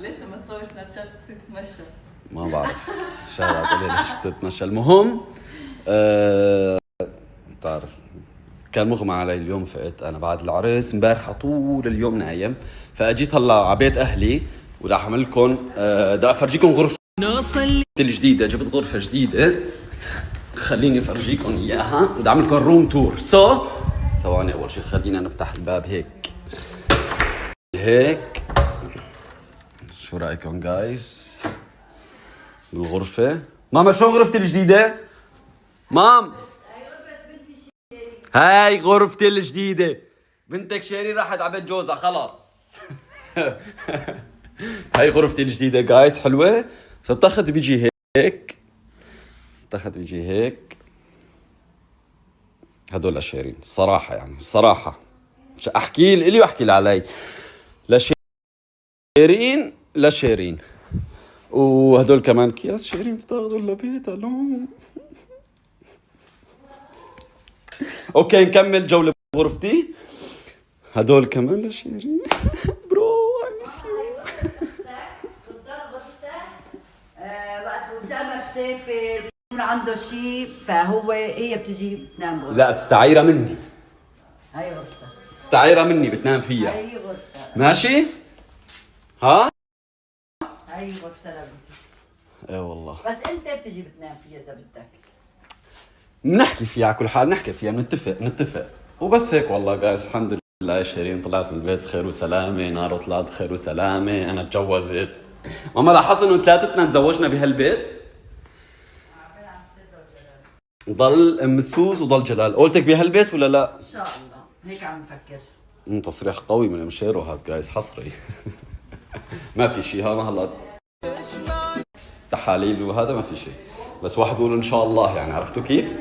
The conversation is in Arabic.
ليش لما تصور سناب شات بتصير تتمشى؟ ما بعرف شغلات قولي ليش تتمشى. المهم بتعرف كان مغمى علي اليوم، فقت انا بعد العرس امبارحه طول اليوم نايم، فاجيت هلا على بيت اهلي وراح اعمل لكم بدي افرجيكم غرفتي الجديده. جبت غرفه جديده خليني افرجيكم اياها، بدي اعمل لكم روم تور. ثواني اول شيء خلينا نفتح الباب هيك. شو رايكم جايز بالغرفه؟ ماما شو غرفتي الجديده؟ مام هاي غرفتي الجديدة، بنتك شيرين راحت على بيت جوزها خلاص. هاي غرفتي الجديدة جايز، حلوة. فالتخت بيجي هيك. هدول لشيرين الصراحة، يعني الصراحة مش احكي لي واحكي لي علي. لشيرين وهدول كمان اكياس شيرين تاخذوا لبيتها. اوكي نكمل جولة بغرفتي. هدول كمان لشيرين. برو اي ميس يو. وقت أسامة بسافر بكون عنده شيء هي بتجي بتنام بغرفتها. لا بتستعيرها مني. هاي غرفتها. بتستعيرها مني بتنام فيها. هاي غرفتها. ماشي؟ ها؟ هاي غرفتها لبنتي. ايه والله. بس انت بتجي بتنام فيها اذا بدك. بنحكي فيها على كل حال، نحكي فيها، نتفق وبس هيك. والله جايز الحمد لله شيرين طلعت من البيت بخير وسلامة، نارو طلعت بخير وسلامة، أنا تجوزت. ماما لاحظت إنه ثلاثتنا تزوجنا بهالبيت. ضل أم سوز وضل جلال. قولتك بهالبيت ولا لا؟ إن شاء الله هيك عم نفكر. تصريح قوي من مشيرو هاد جايز، حصري. ما في شيء هذا هلا تحاليل وهذا ما في شيء، بس واحد بيقول إن شاء الله، يعني عرفتوا كيف؟